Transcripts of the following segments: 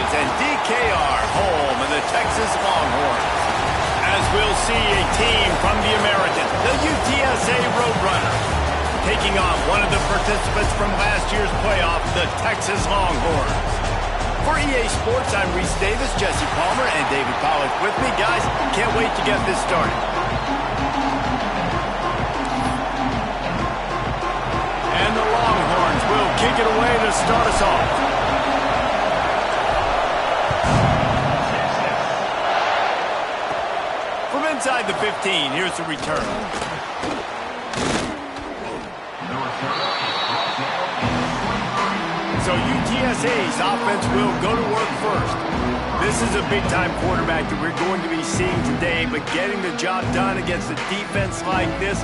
is, and DKR home of the Texas Longhorns. As we'll see a team from the American, the UTSA Roadrunners, taking on one of the participants from last year's playoff, the Texas Longhorns. For EA Sports, I'm Reese Davis, Jesse Palmer, and David Pollack with me. Guys, can't wait to get this started. And the Longhorns will kick it away to start us off. From inside the 15, here's the return. So UTSA's offense will go to work first. This is a big-time quarterback that we're going to be seeing today, but getting the job done against a defense like this,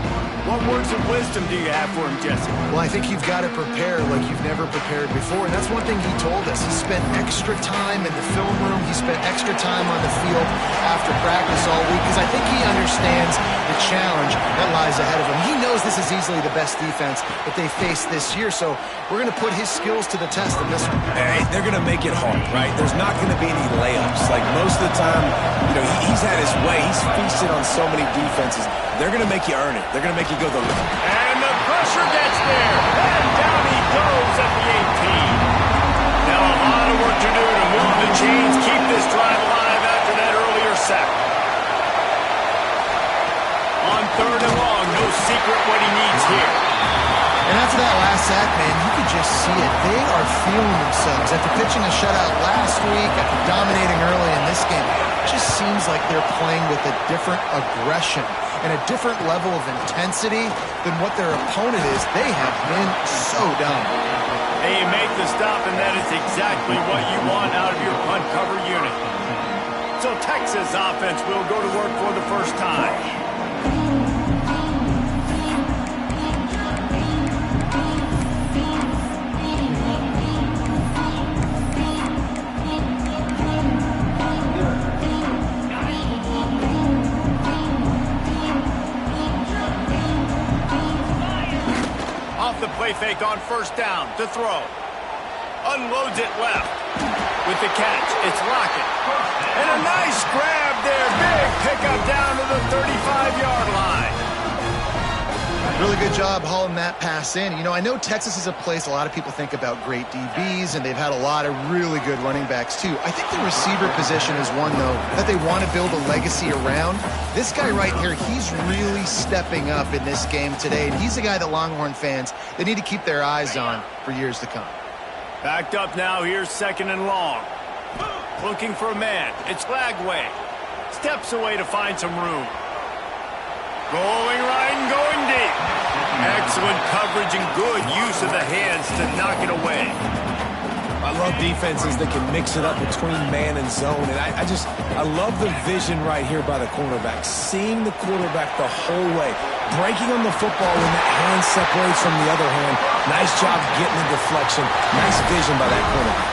what words of wisdom do you have for him, Jesse? Well, I think you've got to prepare like you've never prepared before, and that's one thing he told us. He spent extra time in the film room. He spent extra time on the field after practice all week, because I think he understands the challenge that lies ahead of him. He knows this is easily the best defense that they face this year, so we're going to put his skills to the test in this one. Hey, they're going to make it hard, right? There's not going to be any layups. Like most of the time, you know, he's had his way. He's feasted on so many defenses. They're going to make you earn it. They're going to make you go the limit. And the pressure gets there. And down he goes at the 18. Now a lot of work to do to move the chains, keep this drive alive after that earlier sack. On third and long, no secret what he needs here. And after that last sack, man, you could just see it. They are feeling themselves. After pitching a shutout last week, after dominating early in this game, it just seems like they're playing with a different aggression and a different level of intensity than what their opponent is. They have been so dominant. Hey, you make the stop, and that is exactly what you want out of your punt cover unit. So Texas offense will go to work for the first time. The play fake on first down to throw. Unloads it left. With the catch, it's Lockett. And a nice grab there. Big pickup down to the 35-yard line. Really good job hauling that pass in. You know, I know Texas is a place a lot of people think about great DBs, and they've had a lot of really good running backs too. I think the receiver position is one, though, that they want to build a legacy around. This guy right here, he's really stepping up in this game today, and he's the guy that Longhorn fans, they need to keep their eyes on for years to come. Backed up now, here's second and long. Looking for a man, it's Lagway. Steps away to find some room. Rolling right and going deep. Excellent coverage and good use of the hands to knock it away. I love defenses that can mix it up between man and zone, and I love the vision right here by the cornerback, seeing the quarterback the whole way, breaking on the football when that hand separates from the other hand. Nice job getting the deflection. Nice vision by that cornerback.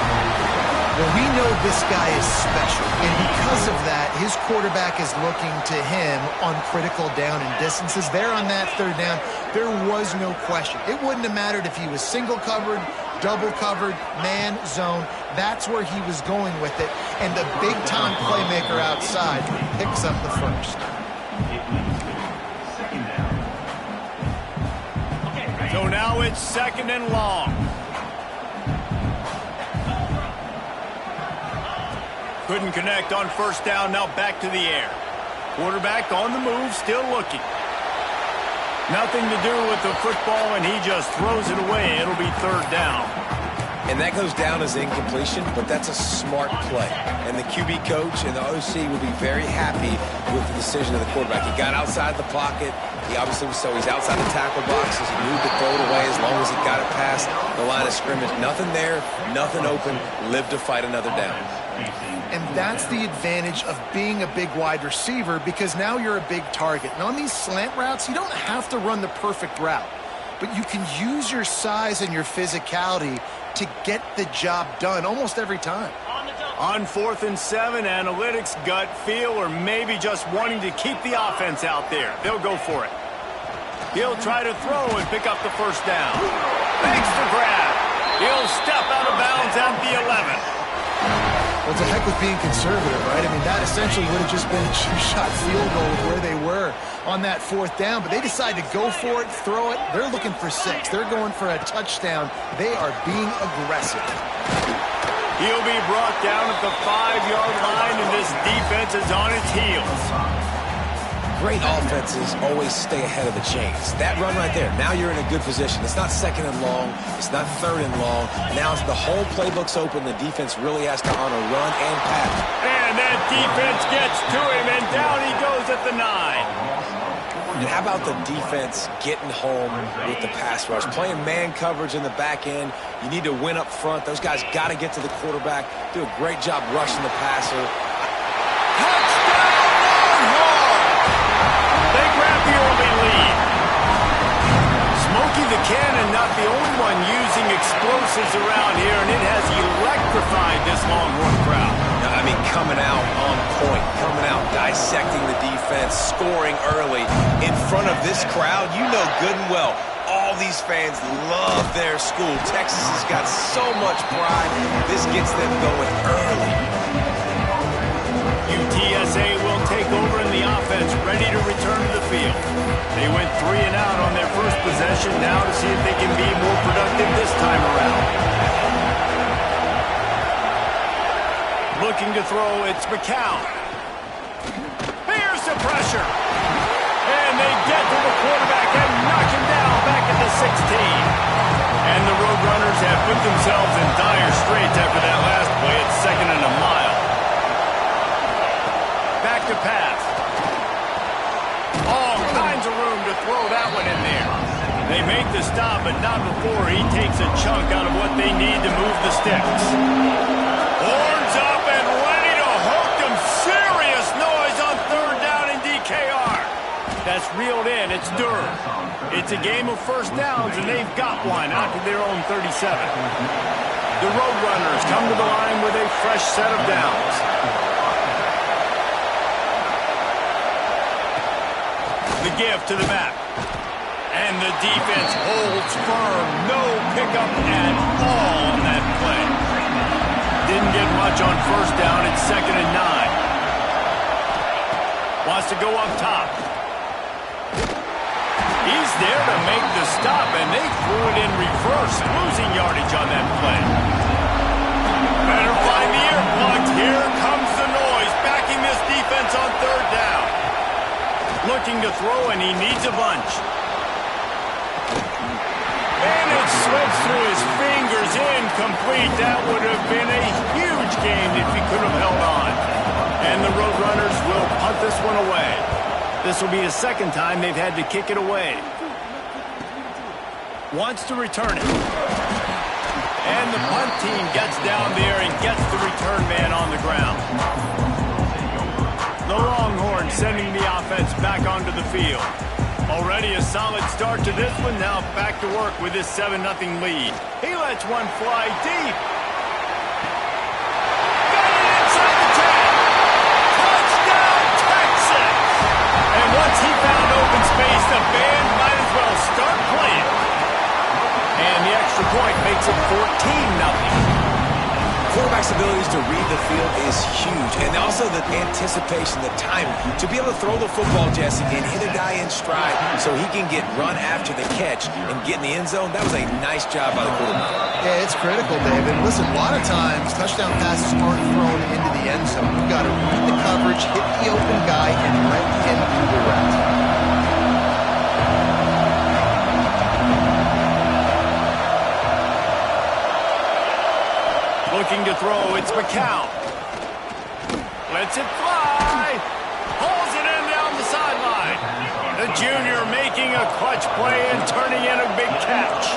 Well, we know this guy is special, and because of that, his quarterback is looking to him on critical down and distances. There on that third down, there was no question. It wouldn't have mattered if he was single covered, double covered, man, zone. That's where he was going with it, and the big-time playmaker outside picks up the first. So now it's second and long. Couldn't connect on first down, now back to the air. Quarterback on the move, still looking. Nothing to do with the football, and he just throws it away. It'll be third down. And that goes down as incompletion, but that's a smart play. And the QB coach and the OC will be very happy with the decision of the quarterback. He got outside the pocket. He obviously was he's outside the tackle box as he moved to throw it away as long as he got it past the line of scrimmage. Nothing there, nothing open, lived to fight another down. And that's the advantage of being a big wide receiver, because now you're a big target. And on these slant routes, you don't have to run the perfect route, but you can use your size and your physicality to get the job done almost every time. On 4th and 7, analytics, gut feel, or maybe just wanting to keep the offense out there. They'll go for it. He'll try to throw and pick up the first down. Makes the grab. He'll step out of bounds at the 11. Well, it's a heck with being conservative, right? I mean, that essentially would have just been a two-shot field goal with where they were on that fourth down, but they decided to go for it, throw it. They're looking for 6. They're going for a touchdown. They are being aggressive. He'll be brought down at the 5-yard line, and this defense is on its heels. Great offenses always stay ahead of the chains. That run right there, now you're in a good position. It's not 2nd and long. It's not 3rd and long. Now the whole playbook's open. The defense really has to honor run and pass. And that defense gets to him, and down he goes at the 9. And how about the defense getting home with the pass rush? Playing man coverage in the back end. You need to win up front. Those guys got to get to the quarterback. Do a great job rushing the passer. They grab the early lead. Smokey the Cannon not the only one using explosives around here, and it has electrified this Longhorn crowd. I mean, coming out on point, coming out, dissecting the defense, scoring early in front of this crowd. You know good and well, all these fans love their school. Texas has got so much pride. This gets them going early. UTSA will take over in the offense, ready to return to the field. They went 3 and out on their first possession, now to see if they can be more productive this time around. Looking to throw, it's McCown. Here's the pressure. And they get to the quarterback and knock him down back at the 16. And the Roadrunners have put themselves in dire straits after that last play. It's 2nd and a mile. Back to pass. All kinds of room to throw that one in there. They make the stop, but not before he takes a chunk out of what they need to move the sticks. Horns up and ready to hook them. Serious noise on 3rd down in DKR. That's reeled in. It's Durham. It's a game of first downs, and they've got one out to their own 37. The Roadrunners come to the line with a fresh set of downs. The give to the back. And the defense holds firm. No pickup at all on that play. Didn't get much on first down. It's 2nd and 9. Wants to go up top. He's there to make the stop, and they threw it in reverse, losing yardage on that play. Better find the ear plugs. Here comes the noise, backing this defense on 3rd down. Looking to throw, and he needs a bunch. And it slips through his fingers, incomplete. That would have been a huge game if he could have held on. And the Roadrunners will punt this one away. This will be the 2nd time they've had to kick it away. Wants to return it. And the punt team gets down there and gets the return man on the ground. The Longhorns sending the offense back onto the field. Already a solid start to this one. Now back to work with this 7-0 lead. He lets one fly deep. Got it inside the 10. Touchdown, Texas! And once he found open space, the band might as well start playing. And the extra point makes it 14-0. Quarterback's abilities to read the field is huge, and also the anticipation, the timing. To be able to throw the football, Jesse, and hit a guy in stride so he can get run after the catch and get in the end zone, that was a nice job by the quarterback. Yeah, it's critical, David. Listen, a lot of times, touchdown passes aren't thrown into the end zone. You've got to read the coverage, hit the open guy, and let him do the rest. Looking to throw, it's McCown. Lets it fly. Hauls it in down the sideline. The junior making a clutch play and turning in a big catch.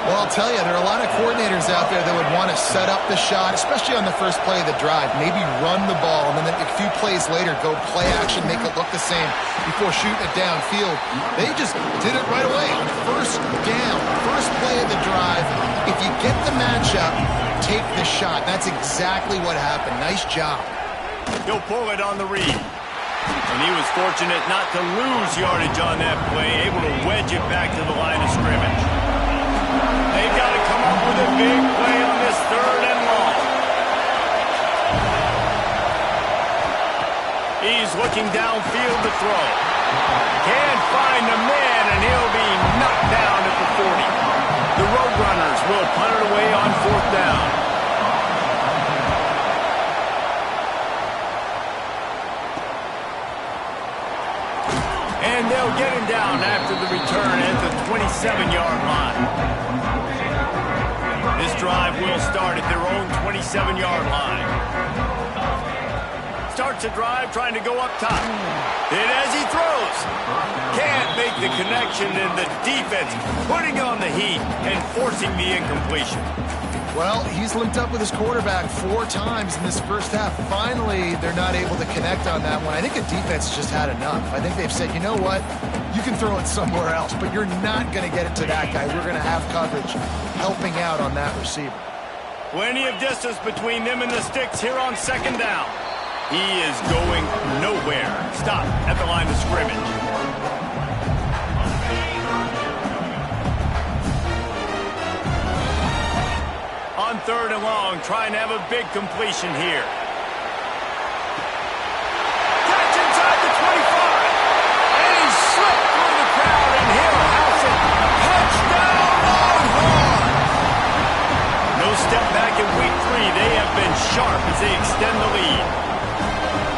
Well, I'll tell you, there are a lot of coordinators out there that would want to set up the shot, especially on the first play of the drive, maybe run the ball, and then a few plays later go play action, make it look the same before shooting it downfield. They just did it right away on first down, first play of the drive. If you get the matchup, take the shot. That's exactly what happened. Nice job. He'll pull it on the read. And he was fortunate not to lose yardage on that play, able to wedge it back to the line of scrimmage. They've got to come up with a big play on this 3rd and long. He's looking downfield to throw. Can't find the man, and he'll be knocked down at the 40. The Roadrunners will punt it away on 4th down. And they'll get him down after the return at the 27-yard line. This drive will start at their own 27-yard line. Starts a drive trying to go up top. And as he throws, can't make the connection, and the defense putting on the heat and forcing the incompletion. Well, he's linked up with his quarterback 4 times in this first half. Finally, they're not able to connect on that one. I think the defense just had enough. I think they've said, you know what? You can throw it somewhere else, but you're not going to get it to that guy. We're going to have coverage helping out on that receiver. Plenty of distance between them and the sticks here on 2nd down. He is going nowhere. Stop at the line of scrimmage. On 3rd and long, trying to have a big completion here. Catch inside the 25. And he slipped through the crowd, and he'll house it. Touchdown, Longhorns! No step back in week 3. They have been sharp as they extend the lead.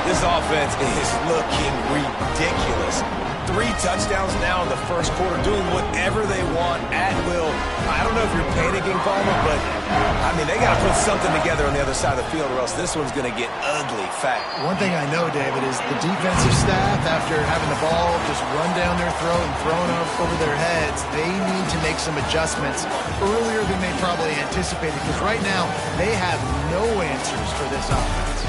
This offense is looking ridiculous. 3 touchdowns now in the first quarter, doing whatever they want at will. I don't know if you're panicking, Palmer, but, I mean, they got to put something together on the other side of the field, or else this one's going to get ugly fast. One thing I know, David, is the defensive staff, after having the ball just run down their throat and thrown over their heads, they need to make some adjustments earlier than they probably anticipated, because right now they have no answers for this offense.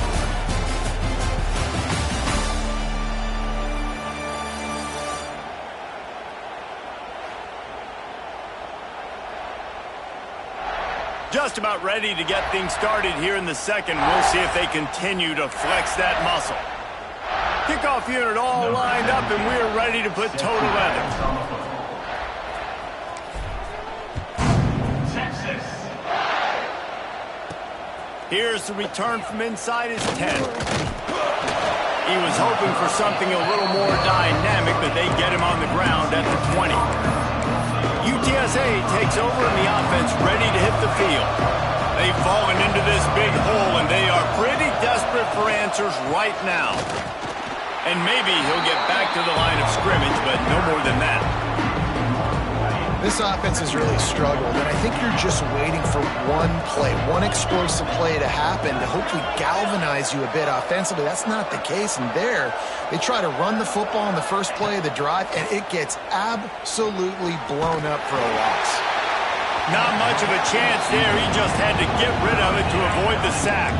Just about ready to get things started here in the second. We'll see if they continue to flex that muscle. Kickoff unit all lined up, and we're ready to put toe to leather. Here's the return from inside his 10. He was hoping for something a little more dynamic, but they get him on the ground at the 20. UTSA takes over and the offense ready to hit the field. They've fallen into this big hole, and they are pretty desperate for answers right now. And maybe he'll get back to the line of scrimmage, but no more than that. This offense has really struggled, and I think you're just waiting for one play, one explosive play to happen to hopefully galvanize you a bit offensively. That's not the case, and there, they try to run the football in the first play of the drive, and it gets absolutely blown up for a loss. Not much of a chance there. He just had to get rid of it to avoid the sack.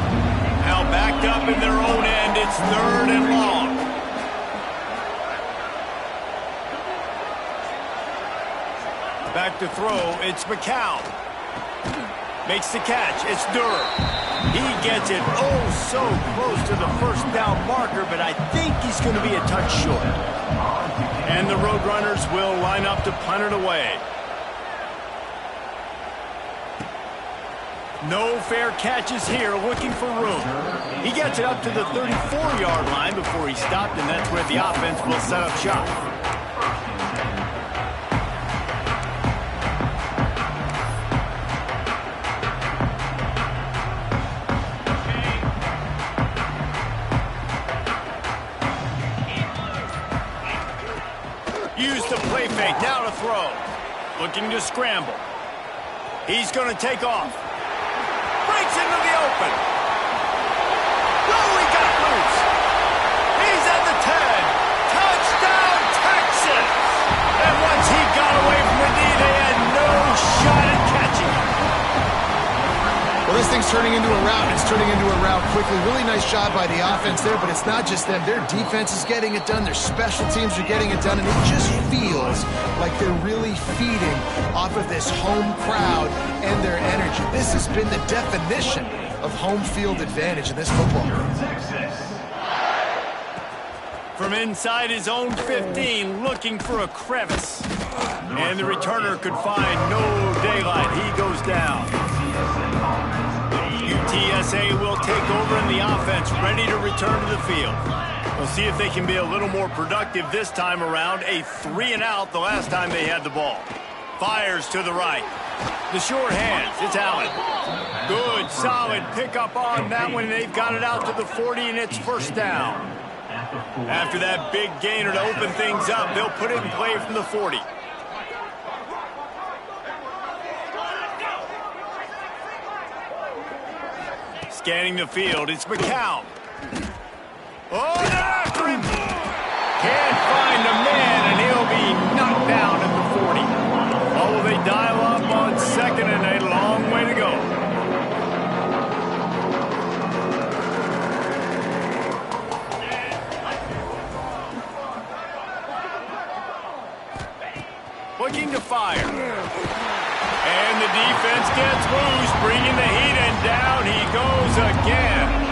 Now backed up in their own end, it's 3rd and long. Back to throw, it's McCown. Makes the catch, it's Durham. He gets it so close to the 1st down marker, but I think he's going to be a touch short. And the Roadrunners will line up to punt it away. No fair catches here, looking for room. He gets it up to the 34-yard line before he stopped, and that's where the offense will set up shop. Use the play fake, now to throw. Looking to scramble. He's going to take off. Breaks into the open. Oh, he got loose. He's at the 10. Touchdown, Texas! And once he got away from the knee, they had no shot at catching him. Well, this thing's turning into a rout. It's turning into a rout quickly. Really nice job by the offense there, but it's not just them. Their defense is getting it done. Their special teams are getting it done, and it just feels like they're really feeding off of this home crowd and their energy. This has been the definition of home field advantage in this football game. From inside his own 15, looking for a crevice. And the returner could find no daylight. He goes down. UTSA will take over in the offense, ready to return to the field. We'll see if they can be a little more productive this time around. A 3-and-out the last time they had the ball. Fires to the right. The short hands. It's Allen. Good, solid pickup on that one. They've got it out to the 40, and it's first down. After that big gainer to open things up, they'll put it in play from the 40. Scanning the field, it's McCown. Oh, they're after him! Can't find the man, and he'll be knocked down at the 40. Oh, will they dial up on second, and a long way to go. Looking to fire. And the defense gets loose, bringing the heat, and down he goes again.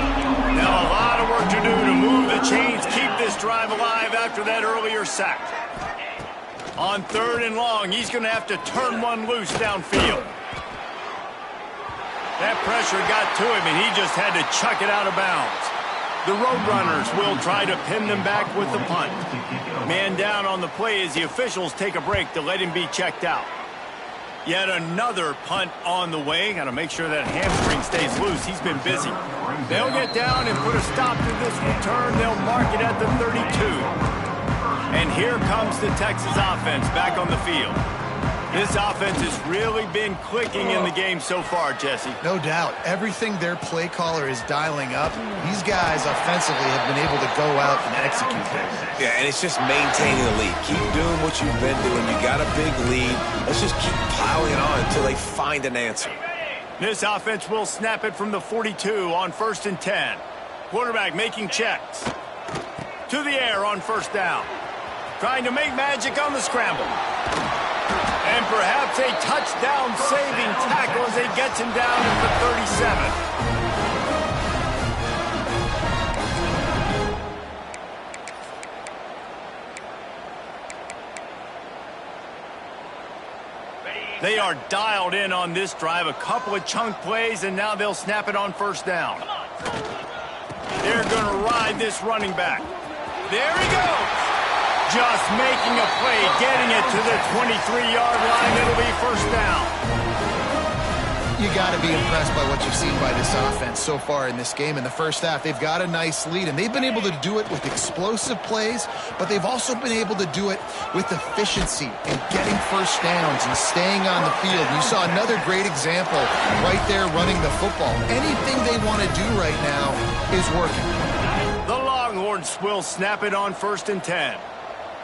Now a lot of work to do to move the chains, keep this drive alive after that earlier sack. On 3rd and long, he's going to have to turn one loose downfield. That pressure got to him, and he just had to chuck it out of bounds. The Roadrunners will try to pin them back with the punt. Man down on the play as the officials take a break to let him be checked out. Yet another punt on the way. Got to make sure that hamstring stays loose. He's been busy. They'll get down and put a stop to this return. They'll mark it at the 32. And here comes the Texas offense back on the field. This offense has really been clicking in the game so far, Jesse. No doubt. Everything their play caller is dialing up, these guys offensively have been able to go out and execute that. Yeah, and it's just maintaining the lead. Keep doing what you've been doing. You got a big lead. Let's just keep piling it on until they find an answer. This offense will snap it from the 42 on 1st and 10. Quarterback making checks. To the air on 1st down. Trying to make magic on the scramble. And perhaps a touchdown-saving tackle as he gets him down at the 37. They are dialed in on this drive. A couple of chunk plays, and now they'll snap it on 1st down. They're going to ride this running back. There he goes. Just making a play, getting it to the 23-yard line. It'll be 1st down. You got to be impressed by what you've seen by this offense so far in this game. In the first half, they've got a nice lead, and they've been able to do it with explosive plays, but they've also been able to do it with efficiency and getting first downs and staying on the field. You saw another great example right there running the football. Anything they want to do right now is working. The Longhorns will snap it on 1st and 10.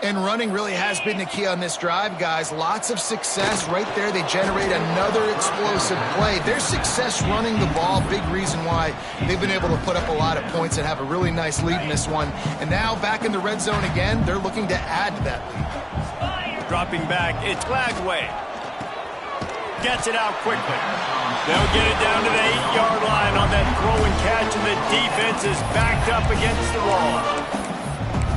And running really has been the key on this drive, guys. Lots of success right there. They generate another explosive play. Their success running the ball, big reason why they've been able to put up a lot of points and have a really nice lead in this one. And now back in the red zone again, they're looking to add to that lead. Dropping back, it's Glagway. Gets it out quickly. They'll get it down to the 8-yard line on that throw and catch, and the defense is backed up against the wall.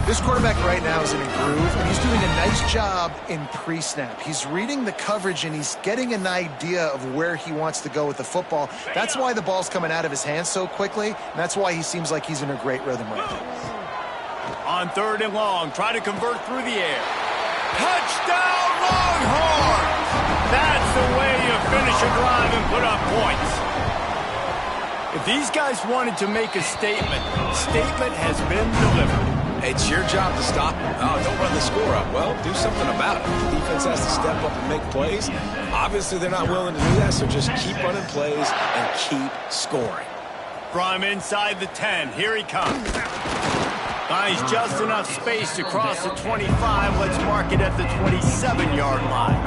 This quarterback right now is in a groove, and he's doing a nice job in pre-snap. He's reading the coverage, and he's getting an idea of where he wants to go with the football. That's why the ball's coming out of his hands so quickly, and that's why he seems like he's in a great rhythm right now. On 3rd and long, try to convert through the air. Touchdown, Longhorns! That's the way you finish a drive and put up points. If these guys wanted to make a statement has been delivered. It's your job to stop them. Oh, don't run the score up. Well, do something about it. The defense has to step up and make plays. Obviously, they're not willing to do that, so just keep running plays and keep scoring. From inside the 10, here he comes. Finds just enough space to cross the 25. Let's mark it at the 27-yard line.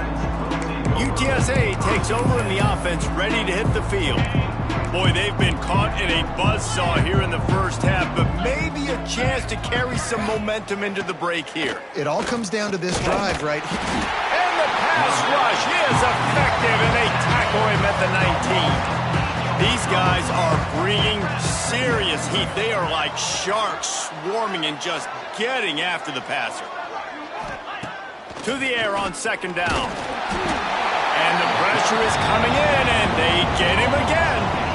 UTSA takes over in the offense, ready to hit the field. Boy, they've been caught in a buzzsaw here in the first half, but maybe a chance to carry some momentum into the break here. It all comes down to this drive right here. And the pass rush is effective, and they tackle him at the 19. These guys are bringing serious heat. They are like sharks swarming and just getting after the passer. To the air on 2nd down. And the pressure is coming in, and they get him again.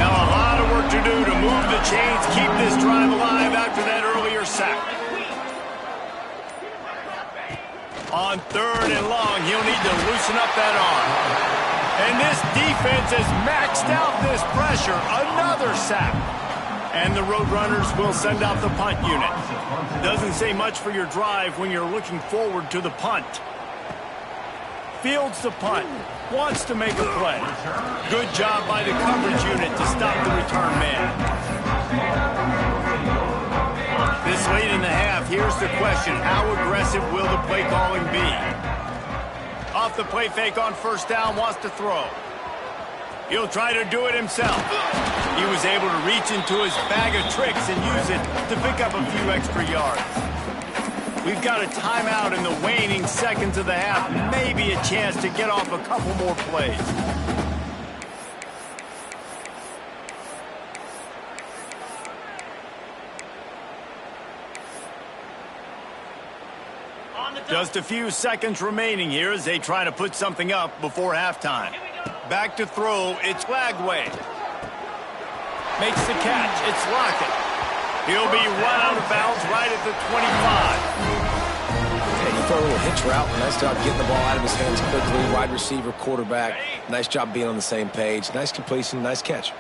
Now a lot of work to do to move the chains, keep this drive alive after that earlier sack. On 3rd and long, he'll need to loosen up that arm. And this defense has maxed out this pressure. Another sack. And the Roadrunners will send out the punt unit. Doesn't say much for your drive when you're looking forward to the punt. Fields the punt. Wants to make a play. Good job by the coverage unit to stop the return man. This late in the half, here's the question. How aggressive will the play calling be? Off the play fake on 1st down, wants to throw. He'll try to do it himself. He was able to reach into his bag of tricks and use it to pick up a few extra yards. We've got a timeout in the waning seconds of the half. Maybe a chance to get off a couple more plays. Just a few seconds remaining here as they try to put something up before halftime. Back to throw, it's Lagway. Makes the catch, it's Lockett. He'll be run out of bounds right at the 25. Yeah, he threw a little hitch route. Nice job getting the ball out of his hands quickly. Wide receiver, quarterback. Nice job being on the same page. Nice completion, nice catch.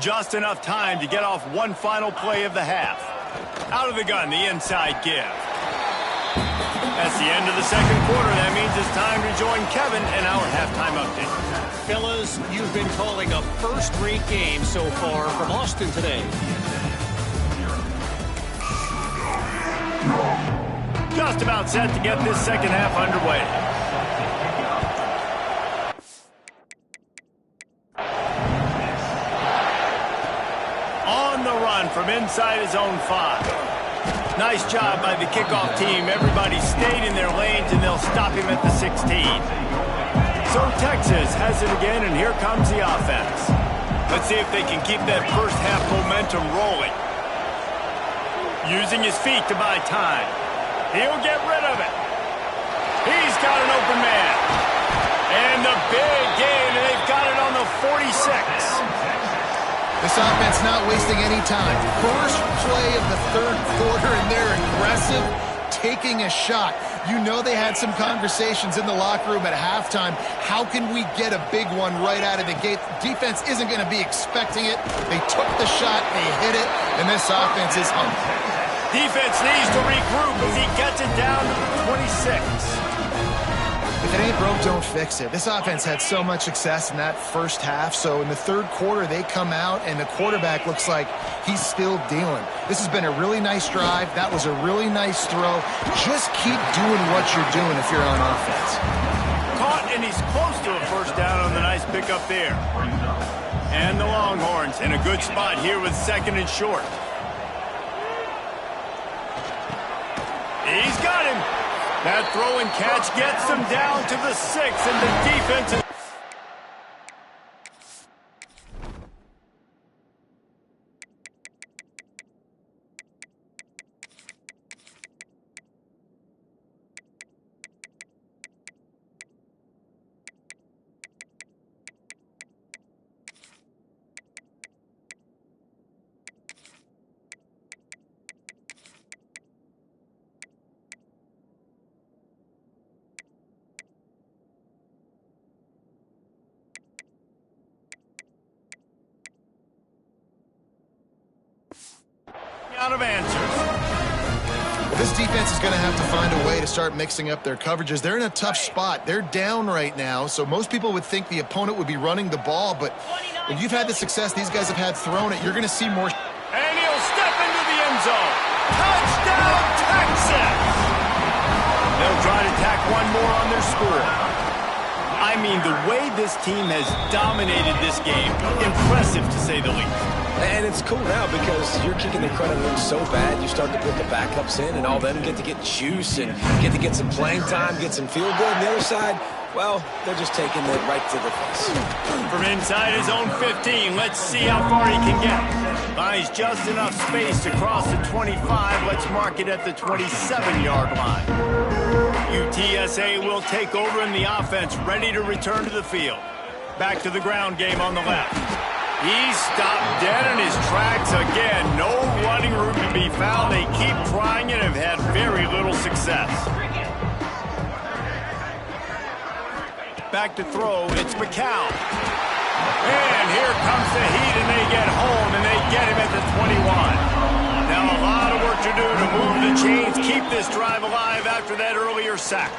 Just enough time to get off one final play of the half. Out of the gun, the inside give. That's the end of the 2nd quarter. That means it's time to join Kevin in our halftime update. Fellas, you've been calling a first-rate game so far from Austin today. Just about set to get this 2nd half underway. On the run from inside his own 5. Nice job by the kickoff team. Everybody stayed in their lanes, and they'll stop him at the 16. So Texas has it again, and here comes the offense. Let's see if they can keep that first half momentum rolling. Using his feet to buy time. He'll get rid of it. He's got an open man. And the big gain, and they've got it on the 46. This offense not wasting any time. First play of the 3rd quarter, and they're aggressive, taking a shot. You know they had some conversations in the locker room at halftime. How can we get a big one right out of the gate? Defense isn't going to be expecting it. They took the shot, they hit it, and this offense is hungry. Defense needs to regroup as he gets it down to the 26. If it ain't broke, don't fix it. This offense had so much success in that first half, so in the 3rd quarter, they come out, and the quarterback looks like he's still dealing. This has been a really nice drive. That was a really nice throw. Just keep doing what you're doing if you're on offense. Caught, and he's close to a 1st down on the nice pickup there. And the Longhorns in a good spot here with 2nd and short. He's got him. That throw and catch gets them down to the 6, and the defense is... out of answers. This defense is going to have to find a way to start mixing up their coverages. They're in a tough spot. They're down right now, so most people would think the opponent would be running the ball, but when you've had the success these guys have had throwing it, you're going to see more. And he'll step into the end zone. Touchdown, Texas! They'll try to tack one more on their score. I mean, the way this team has dominated this game, impressive to say the least. And it's cool now because you're kicking the credit in so bad, you start to put the backups in, and all them get to get juice and get some playing time, get some feel good. And the other side, well, they're just taking it right to the face. From inside his own 15, let's see how far he can get. Buys just enough space to cross the 25. Let's mark it at the 27-yard line. UTSA will take over in the offense, ready to return to the field. Back to the ground game on the left. He's stopped dead in his tracks again. No running room to be found. They keep trying and have had very little success. back to throw. It's McCown. And here comes the heat, and they get home, and they get him at the 21. Now a lot of work to do to move the chains, keep this drive alive after that earlier sack.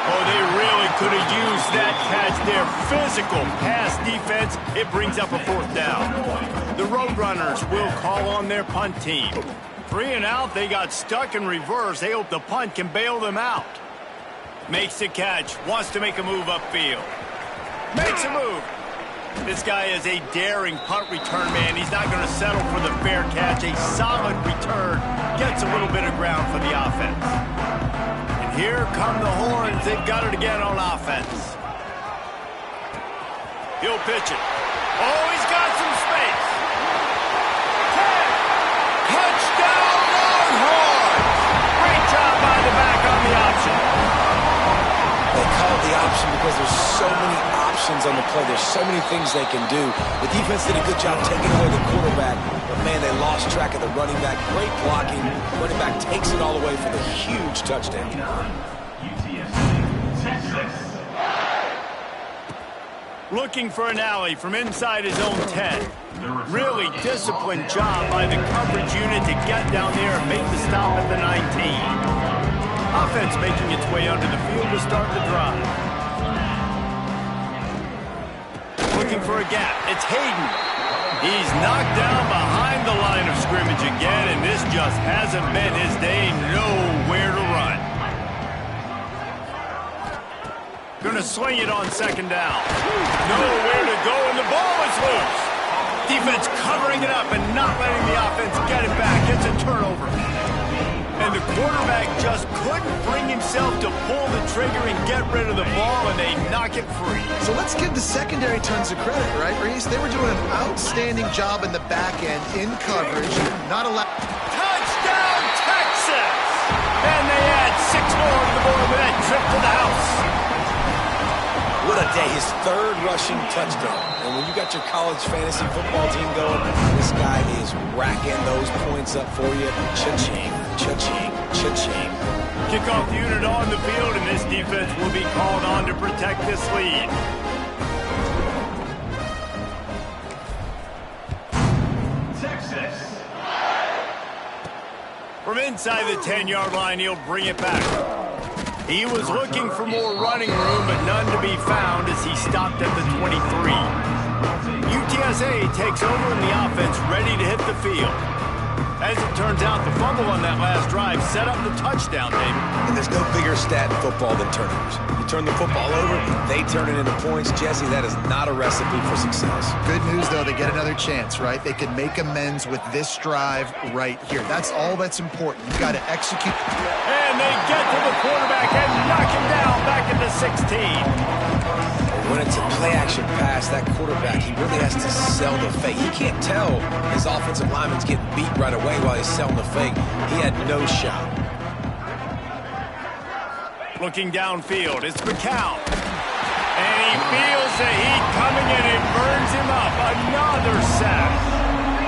Oh, they really could have used that catch there. Physical pass defense. It brings up a 4th down. The Roadrunners will call on their punt team. 3 and out. They got stuck in reverse. They hope the punt can bail them out. Makes the catch. Wants to make a move upfield. Makes a move. This guy is a daring punt return man. He's not going to settle for the fair catch. A solid return. Gets a little bit of ground for the offense. And here come the Horns. They've got it again on offense. He'll pitch it. Oh, he's got some space. Touchdown Longhorns! Great job by the back on the option. They call it the option because there's so many options on the play. There's so many things they can do. The defense did a good job taking away the quarterback, but man, they lost track of the running back. Great blocking. Running back takes it all away for the huge touchdown. Looking for an alley from inside his own 10. Really disciplined job by the coverage unit to get down there and make the stop at the 19. Offense making its way onto the field to start the drive. Looking for a gap. It's Hayden. He's knocked down behind the line of scrimmage again, and this just hasn't been his day. Nowhere to run. Gonna swing it on 2nd down. Nowhere to go, and the ball is loose. Defense covering it up and not letting the offense get it back. It's a turnover. And the quarterback just couldn't bring himself to pull the trigger and get rid of the ball, and they knock it free. So let's give the secondary tons of credit, right, Reese? They were doing an outstanding job in the back end, in coverage, not allowed. Touchdown, Texas! And they add 6 more to the board with that trip to the house. What a day. His 3rd rushing touchdown. And when you got your college fantasy football team going, this guy is racking those points up for you. Cha-ching, cha-ching, cha-ching. Kickoff unit on the field, and this defense will be called on to protect this lead. Texas. From inside the 10-yard line, he'll bring it back. He was looking for more running room, but none to be found as he stopped at the 23. UTSA takes over in the offense, ready to hit the field. As it turns out, the fumble on that last drive set up the touchdown, David. And there's no bigger stat in football than turnovers. You turn the football over, they turn it into points. Jesse, that is not a recipe for success. Good news, though, they get another chance, right? They can make amends with this drive right here. That's all that's important. You've got to execute. And they get to the quarterback and knock him down back at the 16. When it's a play-action pass, that quarterback, he really has to sell the fake. He can't tell his offensive lineman's getting beat right away while he's selling the fake. He had no shot. Looking downfield, it's McCown. And he feels the heat coming and it burns him up. Another sack.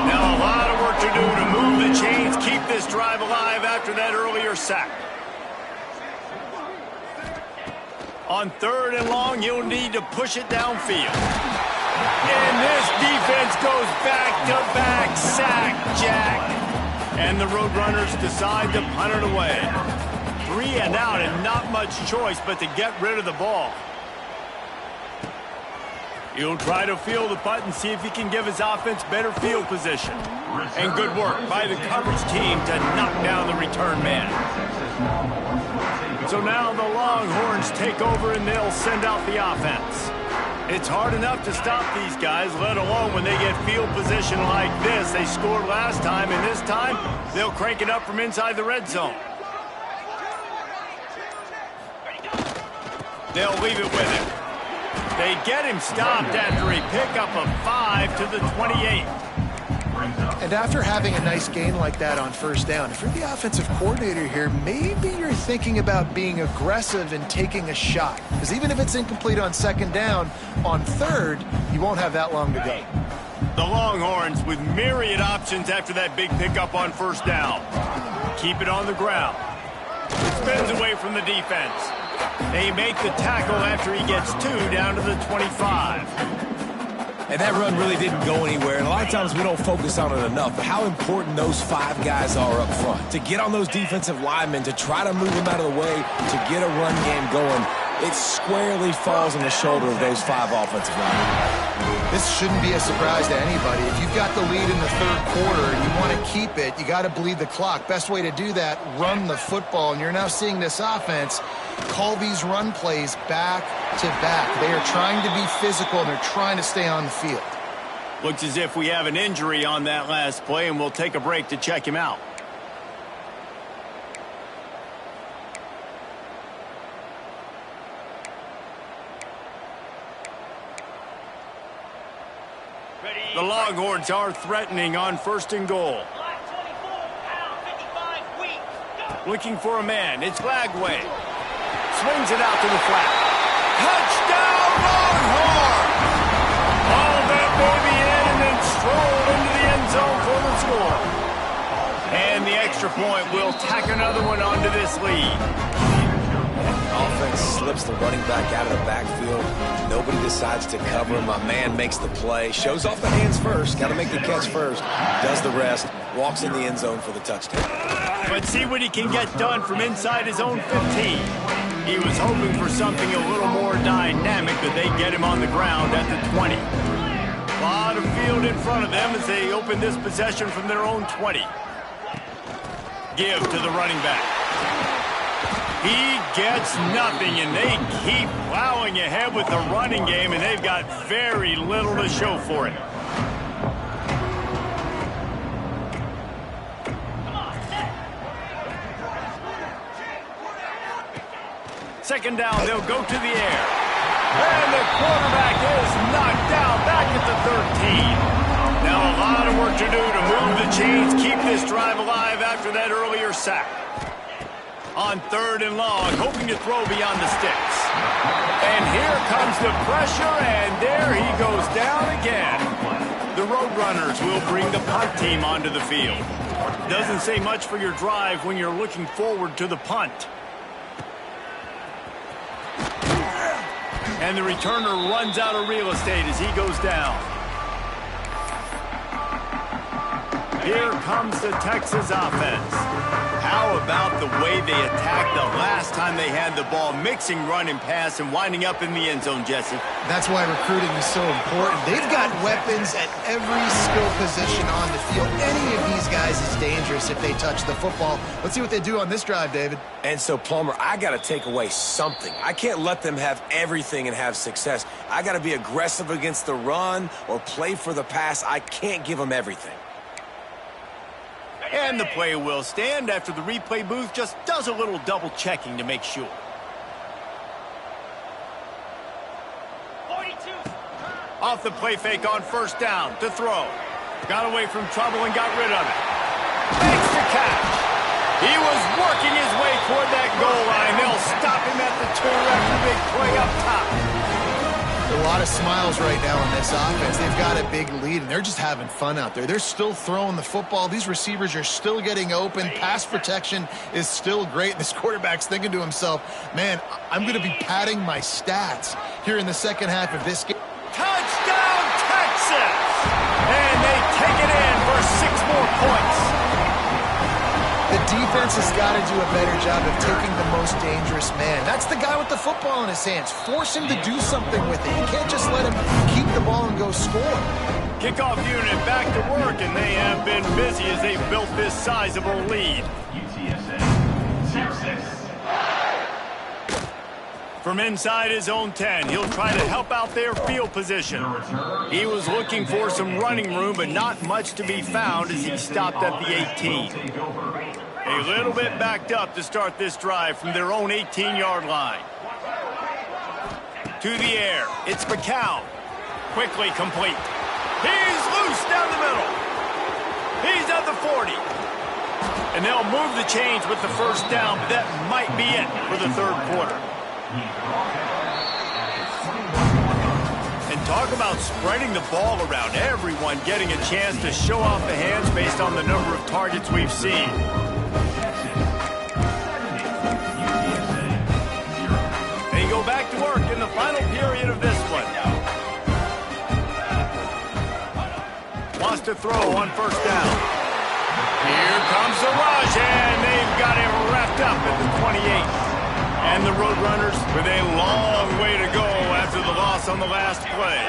Now a lot of work to do to move the chains, keep this drive alive after that earlier sack. On 3rd and long, you'll need to push it downfield. And this defense goes back-to-back sack, Jack. And the Roadrunners decide to punt it away. 3 and out and not much choice but to get rid of the ball. He'll try to field the punt and see if he can give his offense better field position. And good work by the coverage team to knock down the return man. So now the Longhorns take over and they'll send out the offense. It's hard enough to stop these guys, let alone when they get field position like this. They scored last time, and this time they'll crank it up from inside the red zone. They'll leave it with him. They get him stopped after a pickup of 5 to the 28. And after having a nice gain like that on 1st down, if you're the offensive coordinator here, maybe you're thinking about being aggressive and taking a shot. Because even if it's incomplete on 2nd down, on 3rd, you won't have that long to go. The Longhorns with myriad options after that big pickup on 1st down. Keep it on the ground. It spins away from the defense. They make the tackle after he gets 2 down to the 25. And that run really didn't go anywhere. And a lot of times we don't focus on it enough. But how important those 5 guys are up front. To get on those defensive linemen, to try to move them out of the way, to get a run game going, it squarely falls on the shoulder of those 5 offensive linemen. This shouldn't be a surprise to anybody. If you've got the lead in the third quarter and you want to keep it, you got to bleed the clock. Best way to do that, run the football. And you're now seeing this offense call these run plays back to back. They are trying to be physical, and they're trying to stay on the field. Looks as if we have an injury on that last play, and we'll take a break to check him out. The Longhorns are threatening on 1st and goal. Looking for a man. It's Lagway. Swings it out to the flat. Touchdown, Longhorns! Hauled that baby in and then strolled into the end zone for the score. And the extra point will tack another one onto this lead. Offense slips the running back out of the backfield. Nobody decides to cover him. My man makes the play. Shows off the hands first. Got to make the catch first. Does the rest. Walks in the end zone for the touchdown. But see what he can get done from inside his own 15. He was hoping for something a little more dynamic, but they get him on the ground at the 20. A lot of field in front of them as they open this possession from their own 20. Give to the running back. He gets nothing, and they keep plowing ahead with the running game, and they've got very little to show for it. Second down, they'll go to the air. And the quarterback is knocked down back at the 13. Now a lot of work to do to move the chains, keep this drive alive after that earlier sack. On 3rd and long, hoping to throw beyond the sticks. And here comes the pressure, and there he goes down again. The Roadrunners will bring the punt team onto the field. Doesn't say much for your drive when you're looking forward to the punt. And the returner runs out of real estate as he goes down. Here comes the Texas offense. How about the way they attacked the last time they had the ball, mixing run and pass and winding up in the end zone, Jesse? That's why recruiting is so important. They've got weapons at every skill position on the field. Any of these guys is dangerous if they touch the football. Let's see what they do on this drive, David. And so, Plummer, I got to take away something. I can't let them have everything and have success. I got to be aggressive against the run or play for the pass. I can't give them everything. And the play will stand after the replay booth just does a little double checking to make sure. 42. Off the play fake on 1st down to throw. Got away from trouble and got rid of it. Makes the catch. He was working his way toward that goal line. They'll stop him at the 2 after big play up top. A lot of smiles right now on this offense. They've got a big lead, and they're just having fun out there. They're still throwing the football. These receivers are still getting open. Pass protection is still great. This quarterback's thinking to himself, man, I'm going to be padding my stats here in the second half of this game. Touchdown, Texas! And they take it in for 6 more points. The defense has got to do a better job of taking the most dangerous man. That's the guy with the football in his hands. Force him to do something with it. You can't just let him keep the ball and go score. Kickoff unit back to work, and they have been busy as they've built this sizable lead. From inside his own 10, he'll try to help out their field position. He was looking for some running room, but not much to be found as he stopped at the 18. A little bit backed up to start this drive from their own 18-yard line. To the air, it's McCown. Quickly complete. He's loose down the middle. He's at the 40. And they'll move the chains with the 1st down, but that might be it for the 3rd quarter. And talk about spreading the ball around. Everyone getting a chance to show off the hands based on the number of targets we've seen. period of this one. Wants to throw on first down. Here comes the rush, and they've got him wrapped up at the 28. And the Roadrunners with a long way to go after the loss on the last play.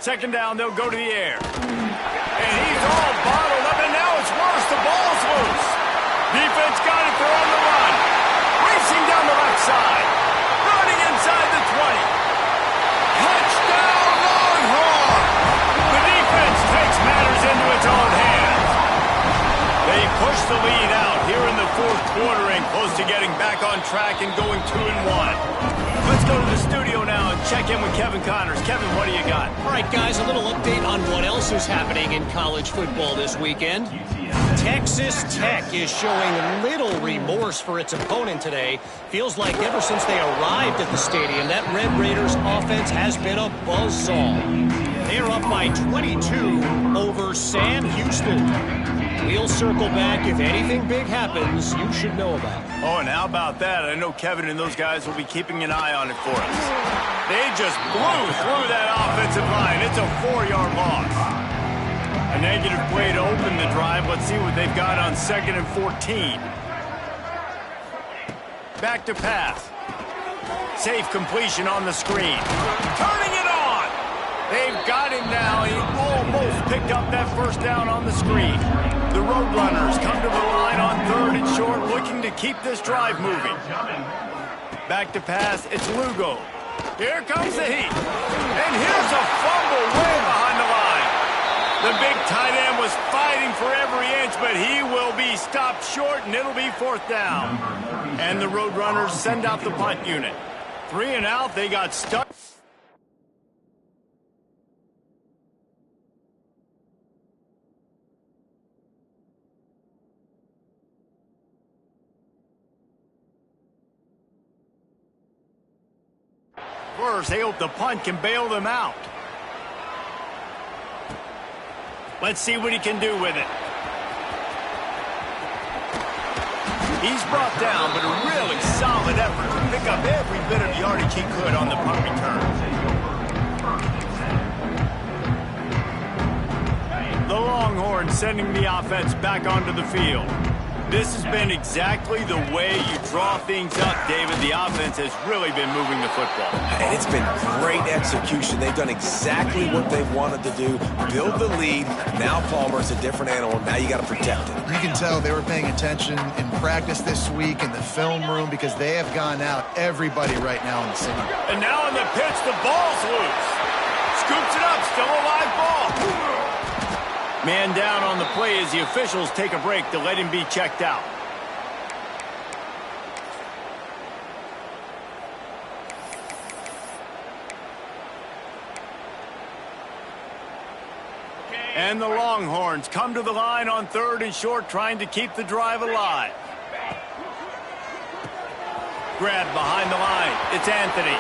Second down, they'll go to the air. And he's all bottled up, and now it's worse. The ball's loose. Defense got it. They're on the run. Racing down the left side. Running inside the 20. Touchdown, Longhorn! The defense takes matters into its own hands. They push the lead out here in the fourth quarter and close to getting back on track and going 2-1. Let's go to the studio now and check in with Kevin Connors. Kevin, what do you got? All right, guys, a little update on what else is happening in college football this weekend. Texas Tech is showing little remorse for its opponent today. Feels like ever since they arrived at the stadium, that Red Raiders offense has been a buzzsaw. They're up by 22 over Sam Houston. We'll circle back. If anything big happens, you should know about it. Oh, and how about that? I know Kevin and those guys will be keeping an eye on it for us. They just blew through that offensive line. It's a 4-yard loss. A negative play to open the drive. Let's see what they've got on 2nd and 14. Back to pass. Safe completion on the screen. Turning it on. They've got him now. He almost picked up that first down on the screen. The Roadrunners come to the line on 3rd and short, looking to keep this drive moving. Back to pass, it's Lugo. Here comes the heat. And here's a fumble way behind the line. The big tight end was fighting for every inch, but he will be stopped short, and it'll be 4th down. And the Roadrunners send out the punt unit. 3 and out, they got stuck. First, they hope the punt can bail them out. Let's see what he can do with it. He's brought down, but a really solid effort to pick up every bit of yardage he could on the punt return. The Longhorns sending the offense back onto the field. This has been exactly the way you draw things up, David. The offense has really been moving the football. And it's been great execution. They've done exactly what they've wanted to do. Build the lead. Now Palmer's a different animal. Now you got to protect it. You can tell they were paying attention in practice this week in the film room because they have gone out everybody right now in the city. And now in the pitch, the ball's loose. Scoops it up, still a live ball. Man down on the play as the officials take a break to let him be checked out. And the Longhorns come to the line on 3rd and short, trying to keep the drive alive. Grab behind the line. It's Anthony.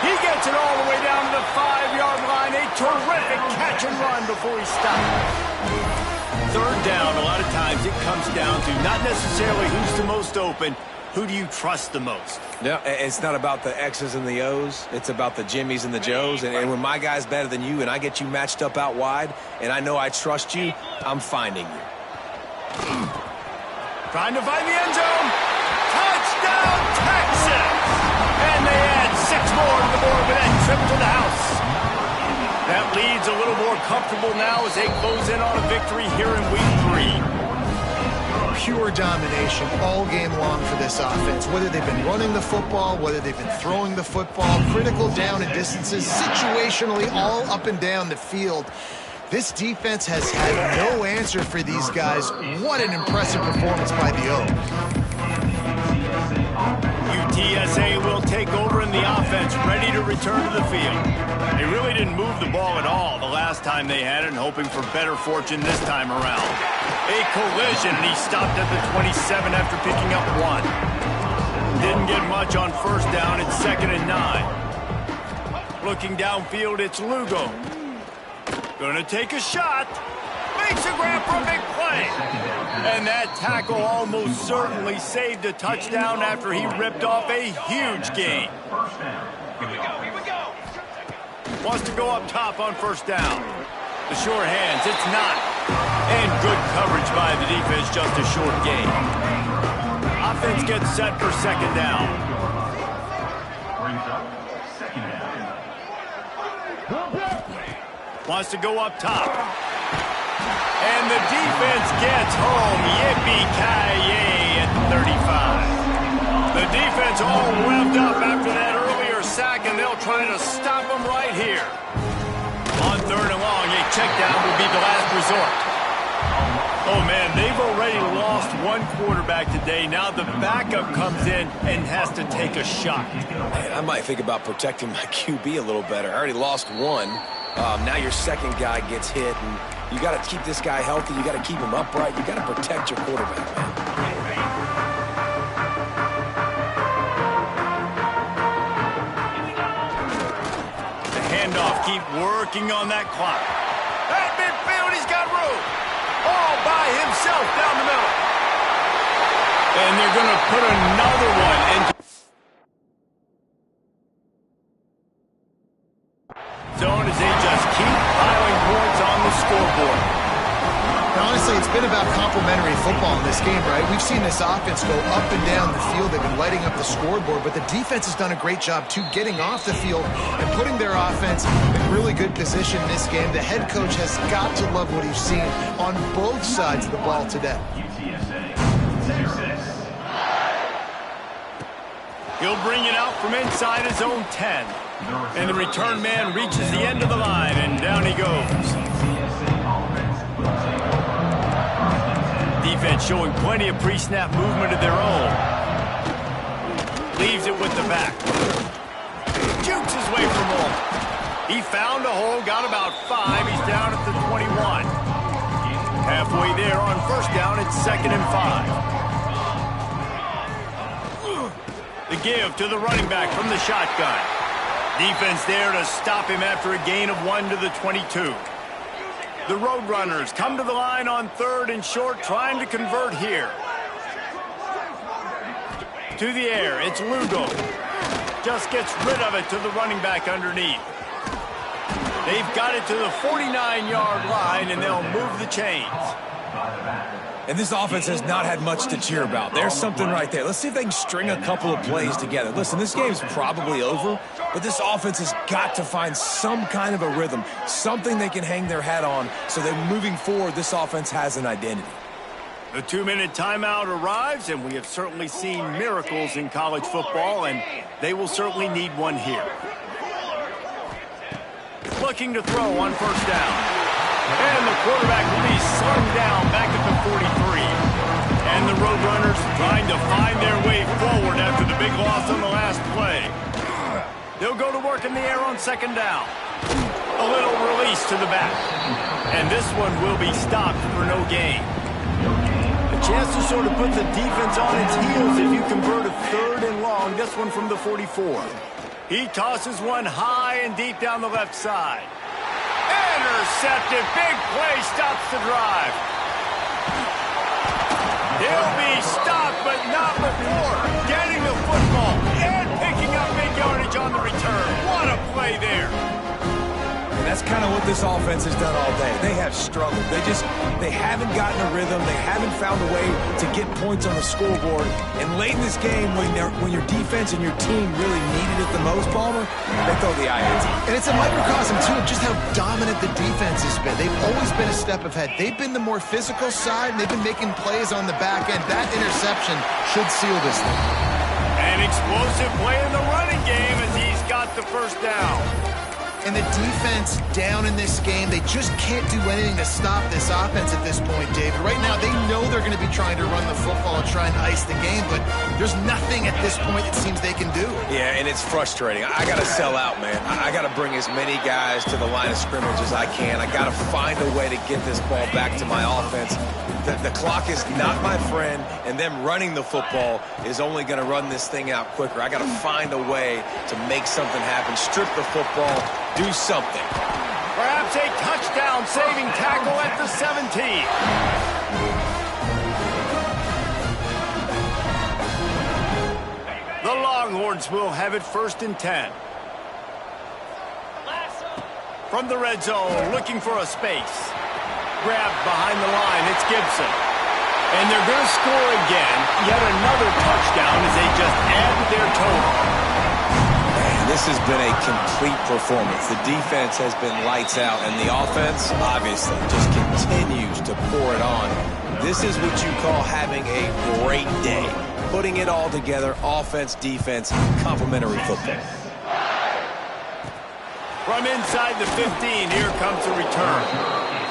He gets it all the way down to the 5-yard line. A terrific catch and run before he stopped. 3rd down, a lot of times it comes down to not necessarily who's the most open, who do you trust the most? No, it's not about the X's and the O's. It's about the Jimmies and the Joes. And when my guy's better than you and I get you matched up out wide and I know I trust you, I'm finding you. Trying to find the end zone. Touchdown, Texas! And they add 6 more to the board with that trip to the house. That lead's a little more comfortable now as they close in on a victory here in week 3. Pure domination all game long for this offense. Whether they've been running the football, whether they've been throwing the football, critical down and distances, situationally all up and down the field. This defense has had no answer for these guys. What an impressive performance by the Oaks. UTSA will take over in the offense, ready to return to the field. They really didn't move the ball at all the last time they had it, and hoping for better fortune this time around. A collision, and he stopped at the 27 after picking up 1. Didn't get much on 1st down. It's 2nd and 9. Looking downfield, it's Lugo. Gonna take a shot. Makes a grab for a big play. And that tackle almost certainly saved a touchdown after he ripped off a huge gain. Here we go. Wants to go up top on first down. The short hands, it's not. And good coverage by the defense, just a short gain. Offense gets set for second down. Wants to go up top. And the defense gets home. Yippee-ki-yay at 35. The defense all revved up after that earlier sack, and they'll try to stop them right here. On third and long, a check down will be the last resort. Oh, man, they've already lost one quarterback today. Now the backup comes in and has to take a shot. Man, I might think about protecting my QB a little better. I already lost one. Now your second guy gets hit, and you got to keep this guy healthy. You got to keep him upright. You got to protect your quarterback, man. The handoff, keep working on that clock. At midfield, he's got room. All by himself down the middle. And they're going to put another one into zone as they just keep piling points on the scoreboard. Now, honestly, it's been about complementary football in this game, right? We've seen this offense go up and down the field. They've been lighting up the scoreboard, but the defense has done a great job, too, getting off the field and putting their offense in really good position in this game. The head coach has got to love what he's seen on both sides of the ball today. He'll bring it out from inside his own 10. And the return man reaches the end of the line, and down he goes. Defense showing plenty of pre-snap movement of their own. Leaves it with the back. Jukes his way from home. He found a hole, got about 5. He's down at the 21. Halfway there on first down, it's 2nd and 5. The give to the running back from the shotgun. Defense there to stop him after a gain of 1 to the 22. The Roadrunners come to the line on 3rd and short, trying to convert here. To the air, it's Lugo. Just gets rid of it to the running back underneath. They've got it to the 49-yard line, and they'll move the chains. And this offense has not had much to cheer about. There's something right there. Let's see if they can string a couple of plays together. Listen, this game's probably over, but this offense has got to find some kind of a rhythm, something they can hang their hat on so that moving forward, this offense has an identity. The 2-minute timeout arrives, and we have certainly seen miracles in college football, and they will certainly need one here. Looking to throw on first down. And the quarterback will be slung down back at the 43. And the Roadrunners trying to find their way forward after the big loss on the last play. They'll go to work in the air on 2nd down. A little release to the back. And this one will be stopped for no gain. A chance to sort of put the defense on its heels if you convert a 3rd and long. This one from the 44. He tosses one high and deep down the left side. Intercepted. Big play stops the drive. He'll be stopped, but not before getting the football and picking up big yardage on the return. What a play there. And that's kind of what this offense has done all day. They have struggled. They haven't gotten a rhythm. They haven't found a way to get points on the scoreboard. And late in this game, when your defense and your team really needed it the most, Palmer, they throw the INT. And it's a microcosm, too, of just how dominant the defense has been. They've always been a step ahead. They've been the more physical side, and they've been making plays on the back end. That interception should seal this thing. An explosive play in the running game as he's got the first down. And the defense down in this game, they just can't do anything to stop this offense at this point, David. Right now, they know they're going to be trying to run the football and try and ice the game, but there's nothing at this point it seems they can do. Yeah, and it's frustrating. I got to sell out, man. I got to bring as many guys to the line of scrimmage as I can. I got to find a way to get this ball back to my offense. The clock is not my friend, and them running the football is only going to run this thing out quicker. I got to find a way to make something happen, strip the football, do something. Perhaps grabs a touchdown-saving tackle at the 17. The Longhorns will have it 1st and 10. From the red zone, looking for a space. Grabbed behind the line, it's Gibson. And they're going to score again. Yet another touchdown as they just add to their total. Man, this has been a complete performance. The defense has been lights out, and the offense, obviously, just continues to pour it on. This is what you call having a great day. Putting it all together, offense, defense, complementary football. From inside the 15, here comes the return.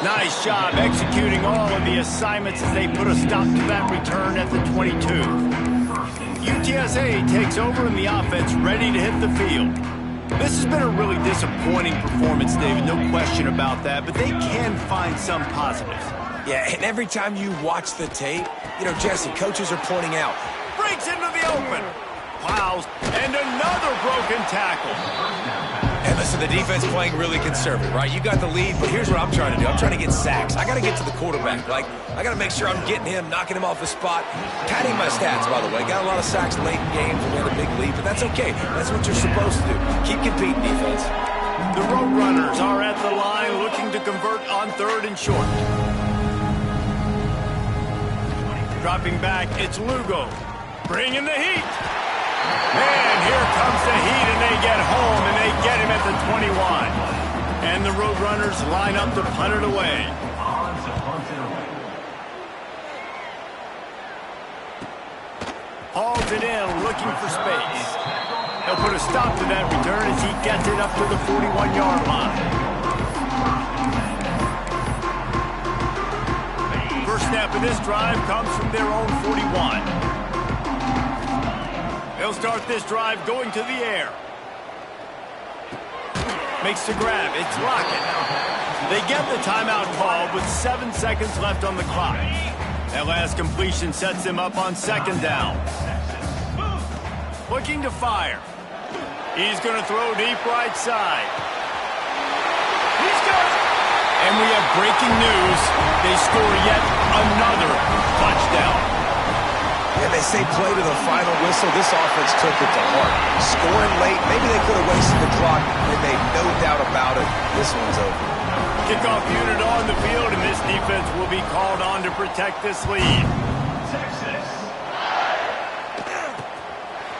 Nice job executing all of the assignments as they put a stop to that return at the 22. UTSA takes over in the offense, ready to hit the field. This has been a really disappointing performance, David, no question about that, but they can find some positives. Yeah, and every time you watch the tape, you know, Jesse, coaches are pointing out. Breaks into the open. Plows, and another broken tackle. And listen, the defense playing really conservative, right? You got the lead, but here's what I'm trying to do. I'm trying to get sacks. I got to get to the quarterback. Like, I got to make sure I'm getting him, knocking him off the spot. Padding my stats, by the way. Got a lot of sacks late in games when we had a big lead, but that's okay. That's what you're supposed to do. Keep competing, defense. The Roadrunners are at the line looking to convert on 3rd and short. Dropping back, it's Lugo. Bringing the heat. Man, here comes the heat, and they get home, and they get him at the 21. And the Roadrunners line up to punt it away. Hauls it in, looking for space. He'll put a stop to that return as he gets it up to the 41-yard line. First snap of this drive comes from their own 41. They'll start this drive going to the air. Makes the grab. It's Lockett. They get the timeout call with 7 seconds left on the clock. That last completion sets them up on 2nd down. Looking to fire. He's going to throw deep right side. He's got it. And we have breaking news. They score yet another touchdown. And they say play to the final whistle. This offense took it to heart. Scoring late, maybe they could have wasted the clock. They made no doubt about it. This one's over. Kickoff unit on the field, and this defense will be called on to protect this lead.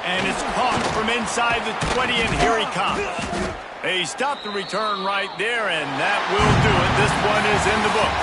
And it's caught from inside the 20, and here he comes. They stopped the return right there, and that will do it. This one is in the book.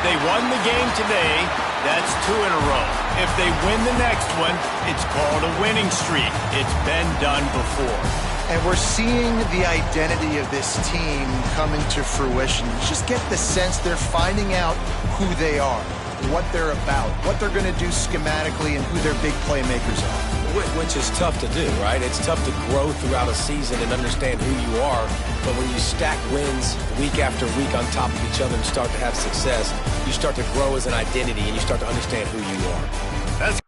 They won the game today. That's 2 in a row. If they win the next one, it's called a winning streak. It's been done before. And we're seeing the identity of this team come into fruition. You just get the sense they're finding out who they are, what they're about, what they're going to do schematically, and who their big playmakers are. Which is tough to do, right? It's tough to grow throughout a season and understand who you are. But when you stack wins week after week on top of each other and start to have success, you start to grow as an identity and you start to understand who you are. That's